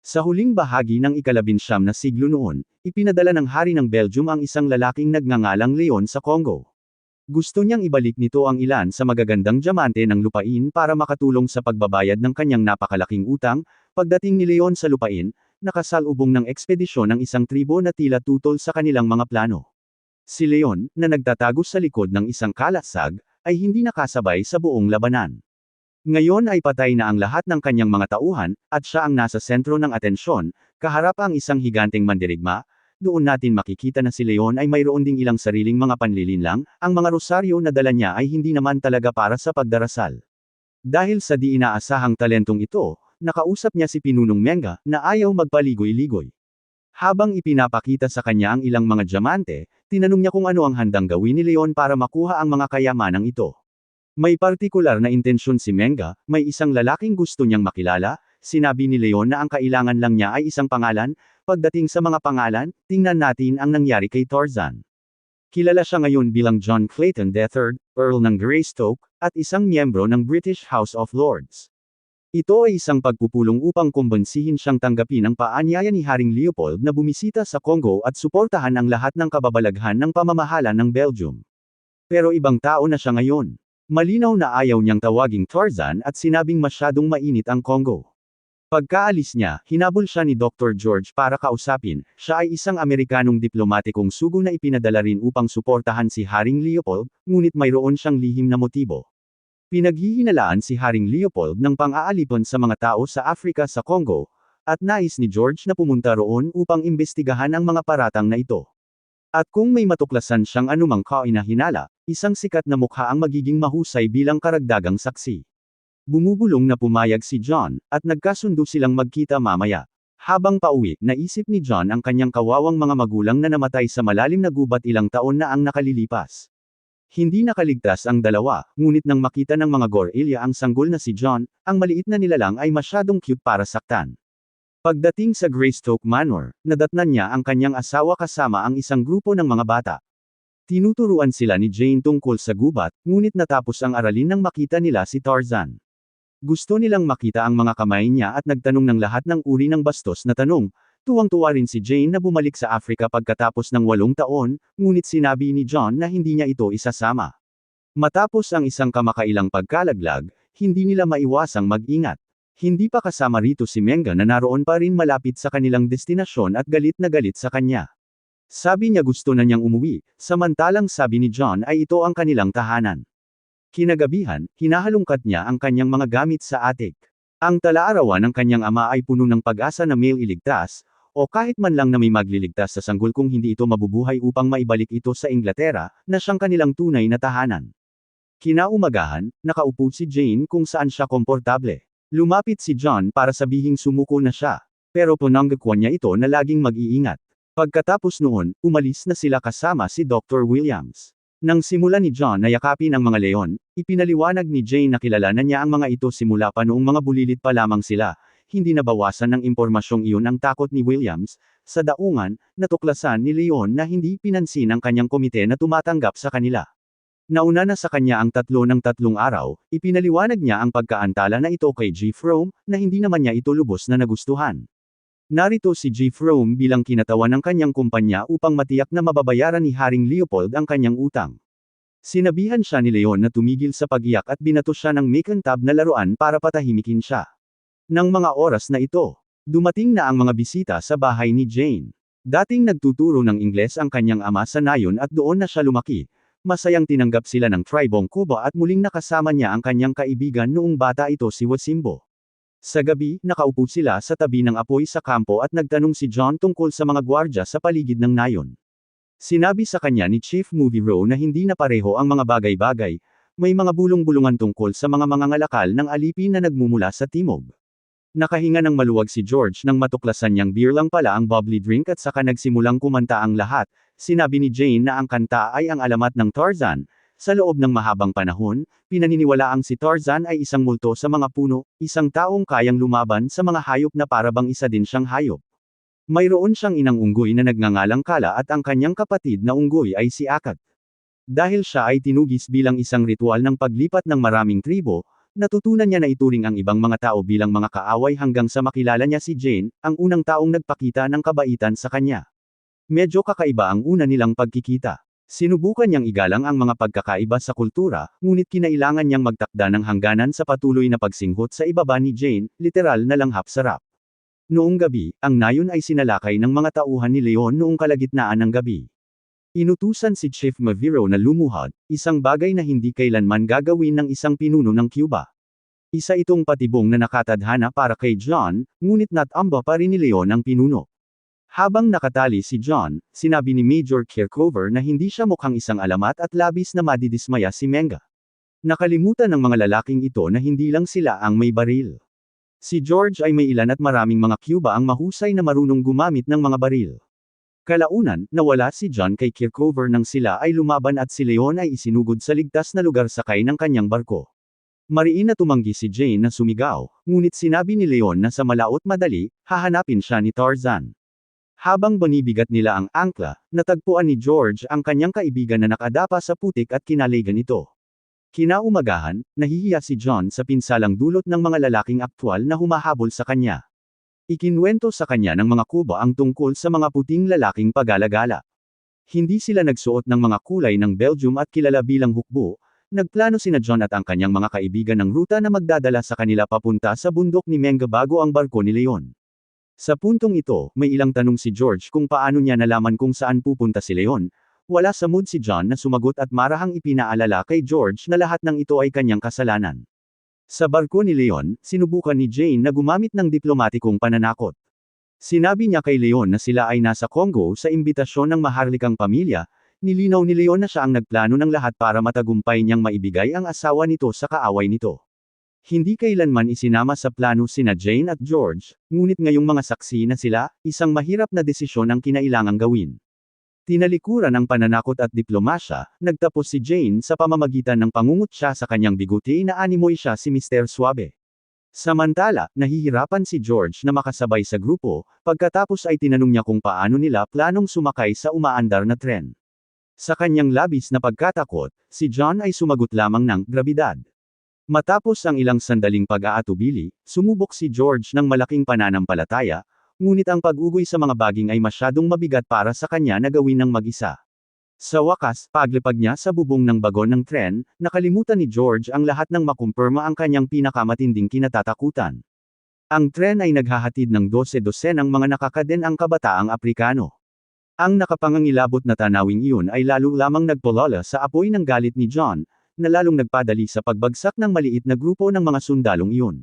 Sa huling bahagi ng ika-19 na siglo noon, ipinadala ng hari ng Belgium ang isang lalaking nagngangalang Leon sa Congo. Gusto niyang ibalik nito ang ilan sa magagandang diamante ng lupain para makatulong sa pagbabayad ng kanyang napakalaking utang. Pagdating ni Leon sa lupain, nakasalubong ng ekspedisyon ng isang tribo na tila tutol sa kanilang mga plano. Si Leon, na nagtatago sa likod ng isang kalasag, ay hindi nakasabay sa buong labanan. Ngayon ay patay na ang lahat ng kanyang mga tauhan, at siya ang nasa sentro ng atensyon, kaharap ang isang higanteng mandirigma. Doon natin makikita na si Leon ay mayroon ding ilang sariling mga panlilinlang, ang mga rosaryo na dala niya ay hindi naman talaga para sa pagdarasal. Dahil sa di inaasahang talentong ito, nakausap niya si Pinunong Menga, na ayaw magpaligoy-ligoy. Habang ipinapakita sa kanya ang ilang mga diamante, tinanong niya kung ano ang handang gawin ni Leon para makuha ang mga kayamanang ito. May partikular na intensyon si Menga, may isang lalaking gusto niyang makilala. Sinabi ni Leon na ang kailangan lang niya ay isang pangalan. Pagdating sa mga pangalan, tingnan natin ang nangyari kay Tarzan. Kilala siya ngayon bilang John Clayton III, Earl ng Greystoke, at isang miyembro ng British House of Lords. Ito ay isang pagpupulong upang kumbensihin siyang tanggapin ang paanyaya ni Haring Leopold na bumisita sa Congo at suportahan ang lahat ng kababalaghan ng pamamahala ng Belgium. Pero ibang tao na siya ngayon. Malinaw na ayaw niyang tawaging Tarzan at sinabing masyadong mainit ang Congo. Pagkaalis niya, hinabol siya ni Dr. George para kausapin. Siya ay isang Amerikanong diplomatikong sugo na ipinadala rin upang suportahan si Haring Leopold, ngunit mayroon siyang lihim na motibo. Pinaghihinalaan si Haring Leopold ng pang-aalipon sa mga tao sa Afrika sa Congo, at nais ni George na pumunta roon upang imbestigahan ang mga paratang na ito. At kung may matuklasan siyang anumang kainahinala, isang sikat na mukha ang magiging mahusay bilang karagdagang saksi. Bumubulong na pumayag si John, at nagkasundo silang magkita mamaya. Habang pauwi, naisip ni John ang kanyang kawawang mga magulang na namatay sa malalim na gubat ilang taon na ang nakalilipas. Hindi nakaligtas ang dalawa, ngunit nang makita ng mga gorilla ang sanggol na si John, ang maliit na nilalang ay masyadong cute para saktan. Pagdating sa Greystoke Manor, nadatnan niya ang kanyang asawa kasama ang isang grupo ng mga bata. Tinuturuan sila ni Jane tungkol sa gubat, ngunit natapos ang aralin nang makita nila si Tarzan. Gusto nilang makita ang mga kamay niya at nagtanong ng lahat ng uri ng bastos na tanong. Tuwang-tuwa rin si Jane na bumalik sa Afrika pagkatapos ng 8 taon, ngunit sinabi ni John na hindi niya ito isasama. Matapos ang isang kamakailang pagkalaglag, hindi nila maiwasang mag-ingat. Hindi pa kasama rito si Menga na naroon pa rin malapit sa kanilang destinasyon at galit na galit sa kanya. Sabi niya gusto na niyang umuwi, samantalang sabi ni John ay ito ang kanilang tahanan. Kinagabihan, hinahalungkat niya ang kanyang mga gamit sa attic. Ang talaarawan ng kanyang ama ay puno ng pag-asa na may iligtas, o kahit man lang na may magliligtas sa sanggol kung hindi ito mabubuhay upang maibalik ito sa Inglaterra, na siyang kanilang tunay na tahanan. Kinaumagahan, nakaupo si Jane kung saan siya komportable. Lumapit si John para sabihing sumuko na siya. Pero pinanggakwan niya ito na laging mag-iingat. Pagkatapos noon, umalis na sila kasama si Dr. Williams. Nang simula ni John na yakapin ang mga leon, ipinaliwanag ni Jane na kilala na niya ang mga ito simula pa noong mga bulilit pa lamang sila. Hindi nabawasan ng impormasyong iyon ang takot ni Williams. Sa daungan, natuklasan ni Leon na hindi pinansin ang kanyang komite na tumatanggap sa kanila. Nauna na sa kanya ang 3 ng 3 araw, ipinaliwanag niya ang pagkaantala na ito kay G. Frome, na hindi naman niya ito lubos na nagustuhan. Narito si G. Frome bilang kinatawan ng kanyang kumpanya upang matiyak na mababayaran ni Haring Leopold ang kanyang utang. Sinabihan siya ni Leon na tumigil sa pag-iyak at binato siya ng macabre na laruan para patahimikin siya. Nang mga oras na ito, dumating na ang mga bisita sa bahay ni Jane. Dating nagtuturo ng Ingles ang kanyang ama sa nayon at doon na siya lumaki. Masayang tinanggap sila ng tribong Cuba at muling nakasama niya ang kanyang kaibigan noong bata ito si Wasimbo. Sa gabi, nakaupo sila sa tabi ng apoy sa kampo at nagtanong si John tungkol sa mga gwardya sa paligid ng nayon. Sinabi sa kanya ni Chief Movie Row na hindi na pareho ang mga bagay-bagay, may mga bulong-bulungan tungkol sa mga mangangalakal ng alipin na nagmumula sa timog. Nakahinga ng maluwag si George nang matuklasan niyang beer lang pala ang bubbly drink at saka nagsimulang kumanta ang lahat. Sinabi ni Jane na ang kanta ay ang alamat ng Tarzan. Sa loob ng mahabang panahon, pinaniniwalaang si Tarzan ay isang multo sa mga puno, isang taong kayang lumaban sa mga hayop na parabang isa din siyang hayop. Mayroon siyang inang unggoy na nagngangalang Kala at ang kanyang kapatid na unggoy ay si Akat. Dahil siya ay tinugis bilang isang ritual ng paglipat ng maraming tribo, Natutunan niya na ituring ang ibang mga tao bilang mga kaaway hanggang sa makilala niya si Jane, ang unang taong nagpakita ng kabaitan sa kanya. Medyo kakaiba ang una nilang pagkikita. Sinubukan niyang igalang ang mga pagkakaiba sa kultura, ngunit kinailangan niyang magtakda ng hangganan sa patuloy na pagsinghot sa ibaba ni Jane, literal na langhap-sarap. Noong gabi, ang nayon ay sinalakay ng mga tauhan ni Leon noong kalagitnaan ng gabi. Inutusan si Chief Maviro na lumuhod, isang bagay na hindi kailanman gagawin ng isang pinuno ng Cuba. Isa itong patibong na nakatadhana para kay John, ngunit natamba pa rin ni Leon ang pinuno. Habang nakatali si John, sinabi ni Major Kirkover na hindi siya mukhang isang alamat at labis na madidismaya si Menga. Nakalimutan ng mga lalaking ito na hindi lang sila ang may baril. Si George ay may ilan at maraming mga Cuba ang mahusay na marunong gumamit ng mga baril. Kalaunan, nawala si John kay Kirkover nang sila ay lumaban at si Leon ay isinugod sa ligtas na lugar sakay ng kanyang barko. Mariin na tumanggi si Jane na sumigaw, ngunit sinabi ni Leon na sa malaot madali, hahanapin siya ni Tarzan. Habang banibigat nila ang angkla, natagpuan ni George ang kanyang kaibigan na nakadapa sa putik at kinaligan ito. Kinaumagahan, nahihiya si John sa pinsalang dulot ng mga lalaking aktwal na humahabol sa kanya. Ikinwento sa kanya ng mga Kuba ang tungkol sa mga puting lalaking pag-alagala. Hindi sila nagsuot ng mga kulay ng Belgium at kilala bilang hukbo, nagplano sina John at ang kanyang mga kaibigan ng ruta na magdadala sa kanila papunta sa bundok ni Menga bago ang barko ni Leon. Sa puntong ito, may ilang tanong si George kung paano niya nalaman kung saan pupunta si Leon. Wala sa mood si John na sumagot at marahang ipinaalala kay George na lahat ng ito ay kanyang kasalanan. Sa barko ni Leon, sinubukan ni Jane na gumamit ng diplomatikong pananakot. Sinabi niya kay Leon na sila ay nasa Congo sa imbitasyon ng maharlikang pamilya, nilinaw ni Leon na siya ang nagplano ng lahat para matagumpay niyang maibigay ang asawa nito sa kaaway nito. Hindi kailanman isinama sa plano sina Jane at George, ngunit ngayong mga saksi na sila, isang mahirap na desisyon ang kinailangang gawin. Tinalikuran ang pananakot at diplomasya, nagtapos si Jane sa pamamagitan ng pangungutya sa kanyang biguti na animoy siya si Mr. Suave. Samantala, nahihirapan si George na makasabay sa grupo, pagkatapos ay tinanong niya kung paano nila planong sumakay sa umaandar na tren. Sa kanyang labis na pagkatakot, si John ay sumagot lamang ng grabidad. Matapos ang ilang sandaling pag-aatubili, sumubok si George ng malaking pananampalataya, ngunit ang pag-ugoy sa mga baging ay masyadong mabigat para sa kanya na gawin ng mag-isa. Sa wakas, paglipag niya sa bubong ng bagon ng tren, nakalimutan ni George ang lahat ng makumpirma ang kanyang pinakamatinding kinatatakutan. Ang tren ay naghahatid ng 12-dosenang mga nakakaden-ang kabataang Aprikano. Ang nakapangangilabot na tanawing iyon ay lalo lamang nagpulala sa apoy ng galit ni John, na lalong nagpadali sa pagbagsak ng maliit na grupo ng mga sundalong iyon.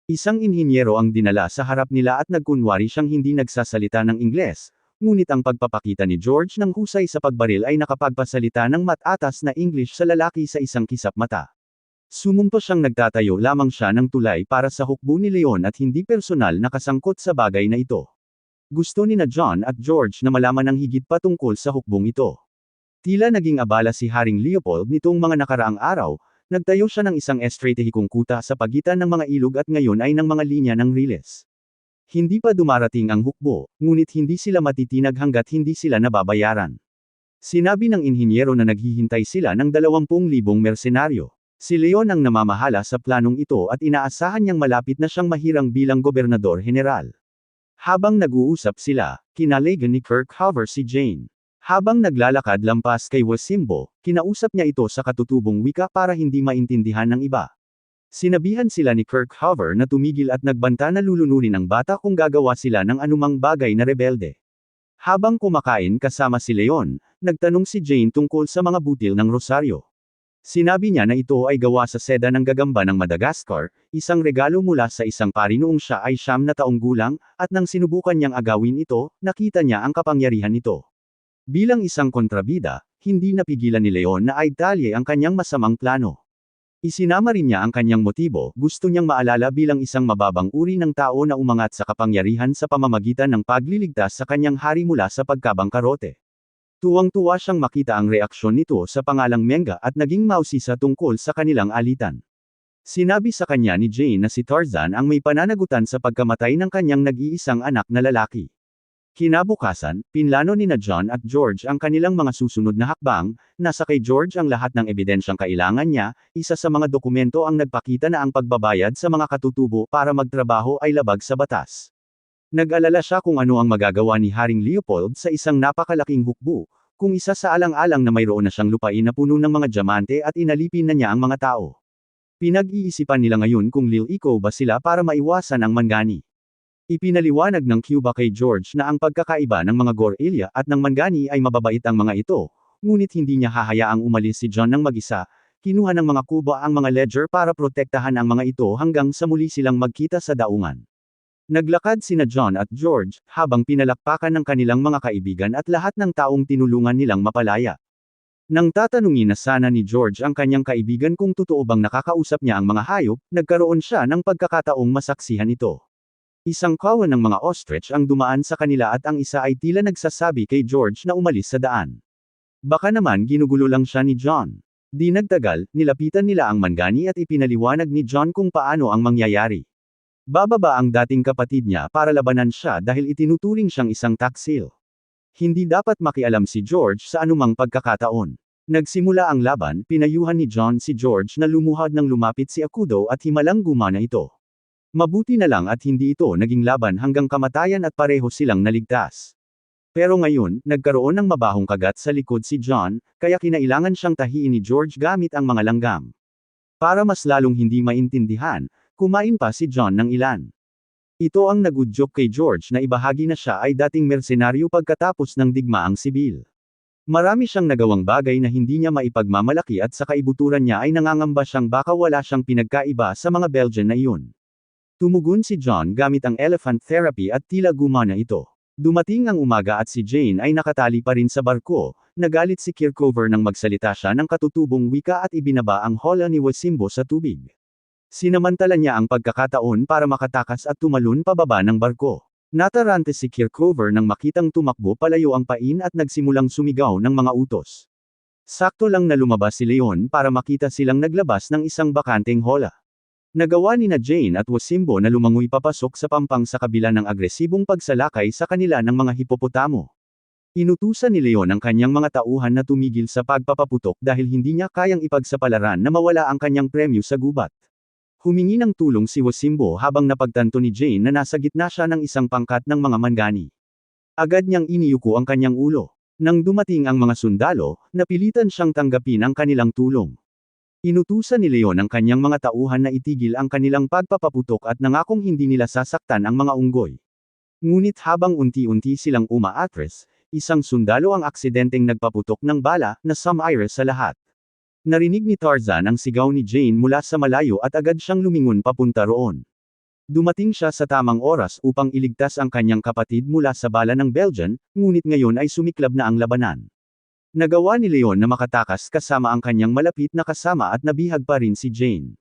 Isang inhinyero ang dinala sa harap nila at nagkunwari siyang hindi nagsasalita ng Ingles, ngunit ang pagpapakita ni George ng husay sa pagbaril ay nakapagpasalita ng matatas na English sa lalaki sa isang kisap mata. Sumumpa siyang nagtatayo lamang siya ng tulay para sa hukbo ni Leon at hindi personal na kasangkot sa bagay na ito. Gusto ni na John at George na malaman ang higit pa tungkol sa hukbong ito. Tila naging abala si Haring Leopold nitong mga nakaraang araw, nagtayo siya ng isang estratehikong kuta sa pagitan ng mga ilog at ngayon ay ng mga linya ng riles. Hindi pa dumarating ang hukbo, ngunit hindi sila matitinag hanggat hindi sila nababayaran. Sinabi ng inhinyero na naghihintay sila ng 20,000 mersenaryo. Si Leon ang namamahala sa planong ito at inaasahan niyang malapit na siyang mahirang bilang gobernador-general. Habang nag-uusap sila, kinaligan ni Kirkover si Jane. Habang naglalakad lampas kay Wasimbo, kinausap niya ito sa katutubong wika para hindi maintindihan ng iba. Sinabihan sila ni Kirkover na tumigil at nagbanta na lulunurin ang bata kung gagawa sila ng anumang bagay na rebelde. Habang kumakain kasama si Leon, nagtanong si Jane tungkol sa mga butil ng rosaryo. Sinabi niya na ito ay gawa sa seda ng gagamba ng Madagascar, isang regalo mula sa isang pari noong siya ay 9 na taong gulang, at nang sinubukan niyang agawin ito, nakita niya ang kapangyarihan nito. Bilang isang kontrabida, hindi napigilan ni Leon na idalye ang kanyang masamang plano. Isinama rin niya ang kanyang motibo, gusto niyang maalala bilang isang mababang uri ng tao na umangat sa kapangyarihan sa pamamagitan ng pagliligtas sa kanyang hari mula sa pagkabangkarote. Tuwang-tuwa siyang makita ang reaksyon nito sa pangalang Menga at naging mausisa tungkol sa kanilang alitan. Sinabi sa kanya ni Jane na si Tarzan ang may pananagutan sa pagkamatay ng kanyang nag-iisang anak na lalaki. Kinabukasan, pinlano ni na John at George ang kanilang mga susunod na hakbang, nasa kay George ang lahat ng ebidensyang kailangan niya, isa sa mga dokumento ang nagpakita na ang pagbabayad sa mga katutubo para magtrabaho ay labag sa batas. Nag-alala siya kung ano ang magagawa ni Haring Leopold sa isang napakalaking hukbo, kung isa sa alang-alang na mayroon na siyang lupain na puno ng mga diamante at inalipin na niya ang mga tao. Pinag-iisipan nila ngayon kung liliko ba sila para maiwasan ang Mangani. Ipinaliwanag ng Cuba kay George na ang pagkakaiba ng mga Gorilya at ng Mangani ay mababait ang mga ito, ngunit hindi niya hahayaang umalis si John ng mag-isa, kinuha ng mga Cuba ang mga ledger para protektahan ang mga ito hanggang sa muli silang magkita sa daungan. Naglakad sina John at George, habang pinalakpakan ng kanilang mga kaibigan at lahat ng taong tinulungan nilang mapalaya. Nang tatanungin na sana ni George ang kanyang kaibigan kung totoo bang nakakausap niya ang mga hayop, nagkaroon siya ng pagkakataong masaksihan ito. Isang kawan ng mga ostrich ang dumaan sa kanila at ang isa ay tila nagsasabi kay George na umalis sa daan. Baka naman ginugulo lang siya ni John. Di nagtagal, nilapitan nila ang Mangani at ipinaliwanag ni John kung paano ang mangyayari. Bababa ang dating kapatid niya para labanan siya dahil itinuturing siyang isang taksil. Hindi dapat makialam si George sa anumang pagkakataon. Nagsimula ang laban, pinayuhan ni John si George na lumuhad ng lumapit si Akudo at himalang gumana ito. Mabuti na lang at hindi ito naging laban hanggang kamatayan at pareho silang naligtas. Pero ngayon, nagkaroon ng mabahong kagat sa likod si John, kaya kinailangan siyang tahiin ni George gamit ang mga langgam. Para mas lalong hindi maintindihan, kumain pa si John ng ilan. Ito ang nagudyok kay George na ibahagi na siya ay dating mersenaryo pagkatapos ng digmaang sibil. Marami siyang nagawang bagay na hindi niya maipagmamalaki at sa kaibuturan niya ay nangangamba siyang baka wala siyang pinagkaiba sa mga Belgian na iyon. Tumugon si John gamit ang elephant therapy at tila gumana ito. Dumating ang umaga at si Jane ay nakatali pa rin sa barko, nagalit si Kirkover nang magsalita siya ng katutubong wika at ibinaba ang hola ni Wasimbo sa tubig. Sinamantala niya ang pagkakataon para makatakas at tumalon pababa ng barko. Natarante si Kirkover nang makitang tumakbo palayo ang pain at nagsimulang sumigaw ng mga utos. Sakto lang na lumabas si Leon para makita silang naglabas ng isang bakanteng hola. Nagawa ni na Jane at Wasimbo na lumangoy papasok sa pampang sa kabila ng agresibong pagsalakay sa kanila ng mga hipopotamo. Inutusan ni Leon ang kanyang mga tauhan na tumigil sa pagpapaputok dahil hindi niya kayang ipagsapalaran na mawala ang kanyang premyo sa gubat. Humingi ng tulong si Wasimbo habang napagtanto ni Jane na nasa gitna siya ng isang pangkat ng mga Mangani. Agad niyang iniyuko ang kanyang ulo. Nang dumating ang mga sundalo, napilitan siyang tanggapin ang kanilang tulong. Inutusan ni Leon ang kanyang mga tauhan na itigil ang kanilang pagpapaputok at nangakong hindi nila sasaktan ang mga unggoy. Ngunit habang unti-unti silang umaatras, isang sundalo ang aksidenteng nagpaputok ng bala na sumire sa lahat. Narinig ni Tarzan ang sigaw ni Jane mula sa malayo at agad siyang lumingon papunta roon. Dumating siya sa tamang oras upang iligtas ang kanyang kapatid mula sa bala ng Belgian, ngunit ngayon ay sumiklab na ang labanan. Nagawa ni Leon na makatakas kasama ang kanyang malapit na kasama at nabihag pa rin si Jane.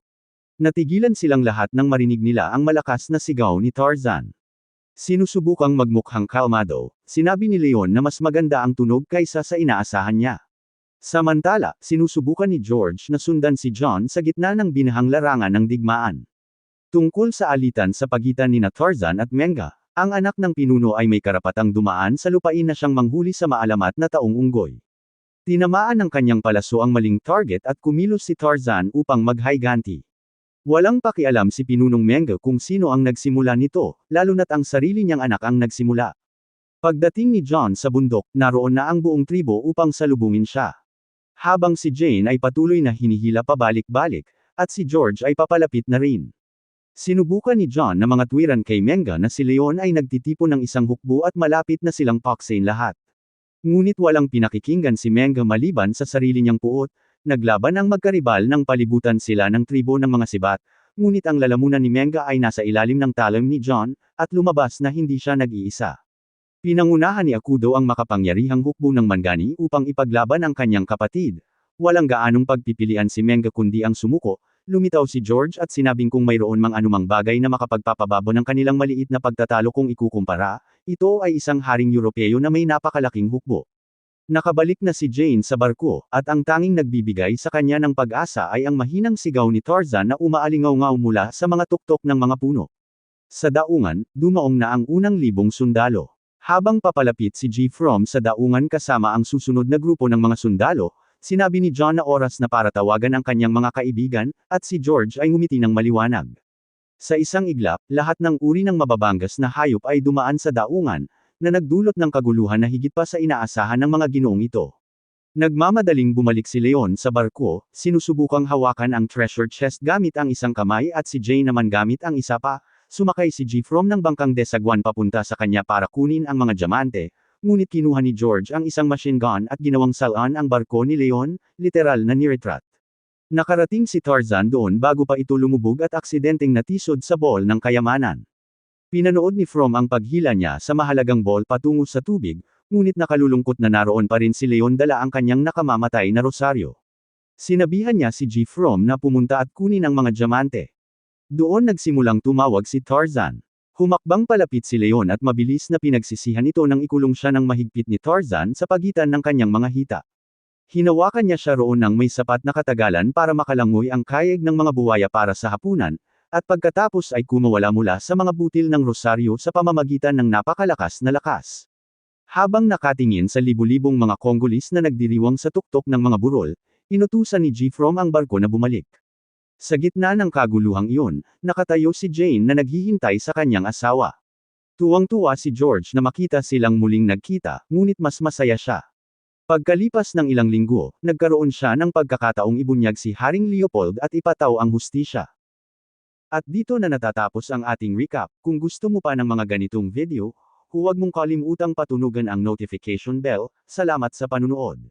Natigilan silang lahat nang marinig nila ang malakas na sigaw ni Tarzan. Sinusubukang magmukhang kalmado, sinabi ni Leon na mas maganda ang tunog kaysa sa inaasahan niya. Samantala, sinusubukan ni George na sundan si John sa gitna ng binahang larangan ng digmaan. Tungkol sa alitan sa pagitan ni na Tarzan at Menga, ang anak ng pinuno ay may karapatang dumaan sa lupain na siyang manghuli sa maalamat na taong unggoy. Tinamaan ng kanyang palaso ang maling target at kumilos si Tarzan upang maghayganti. Walang pakialam si Pinunong Menga kung sino ang nagsimula nito, lalo na't ang sarili niyang anak ang nagsimula. Pagdating ni John sa bundok, naroon na ang buong tribo upang salubungin siya. Habang si Jane ay patuloy na hinihila pabalik-balik, at si George ay papalapit na rin. Sinubukan ni John na mga tuwiran kay Menga na si Leon ay nagtitipon ng isang hukbo at malapit na silang paksain lahat. Ngunit walang pinakikinggan si Menga maliban sa sarili niyang puot, naglaban ang magkaribal nang palibutan sila ng tribo ng mga sibat, ngunit ang lalamunan ni Menga ay nasa ilalim ng talim ni John, at lumabas na hindi siya nag-iisa. Pinangunahan ni Akudo ang makapangyarihang hukbo ng Mangani upang ipaglaban ang kanyang kapatid. Walang gaanong pagpipilian si Menga kundi ang sumuko, lumitaw si George at sinabing kung mayroon mang anumang bagay na makapagpapababo ng kanilang maliit na pagtatalo kung ikukumpara, ito ay isang haring Europeo na may napakalaking hukbo. Nakabalik na si Jane sa barko, at ang tanging nagbibigay sa kanya ng pag-asa ay ang mahinang sigaw ni Tarzan na umaalingaw-ngaw mula sa mga tuktok ng mga puno. Sa daungan, dumaong na ang unang libong sundalo. Habang papalapit si G. From sa daungan kasama ang susunod na grupo ng mga sundalo, sinabi ni John na oras na para tawagan ang kanyang mga kaibigan, at si George ay ngumiti ng maliwanag. Sa isang iglap, lahat ng uri ng mababangas na hayop ay dumaan sa daungan, na nagdulot ng kaguluhan na higit pa sa inaasahan ng mga ginoong ito. Nagmamadaling bumalik si Leon sa barko, sinusubukang hawakan ang treasure chest gamit ang isang kamay at si Jane naman gamit ang isa pa. Sumakay si G. From ng bangkang Desagwan papunta sa kanya para kunin ang mga diamante, ngunit kinuha ni George ang isang machine gun at ginawang salaan ang barko ni Leon, literal na niretrat. Nakarating si Tarzan doon bago pa ito lumubog at aksidenteng natisod sa ball ng kayamanan. Pinanood ni From ang paghila niya sa mahalagang ball patungo sa tubig, ngunit nakalulungkot na naroon pa rin si Leon dala ang kanyang nakamamatay na rosaryo. Sinabihan niya si G. From na pumunta at kunin ang mga diamante. Doon nagsimulang tumawag si Tarzan. Humakbang palapit si Leon at mabilis na pinagsisihan ito nang ikulong siya ng mahigpit ni Tarzan sa pagitan ng kanyang mga hita. Hinawakan niya siya roon ng may sapat na katagalan para makalangoy ang kayeg ng mga buwaya para sa hapunan, at pagkatapos ay kumawala mula sa mga butil ng rosaryo sa pamamagitan ng napakalakas na lakas. Habang nakatingin sa libu-libong mga Congolese na nagdiriwang sa tuktok ng mga burol, inutusan ni G. From ang barko na bumalik. Sa gitna ng kaguluhang iyon, nakatayo si Jane na naghihintay sa kanyang asawa. Tuwang-tuwa si George na makita silang muling nagkita, ngunit mas masaya siya. Pagkalipas ng ilang linggo, nagkaroon siya ng pagkakataong ibunyag si Haring Leopold at ipataw ang hustisya. At dito na natatapos ang ating recap. Kung gusto mo pa ng mga ganitong video, huwag mong kalimutang patunugan ang notification bell. Salamat sa panunood.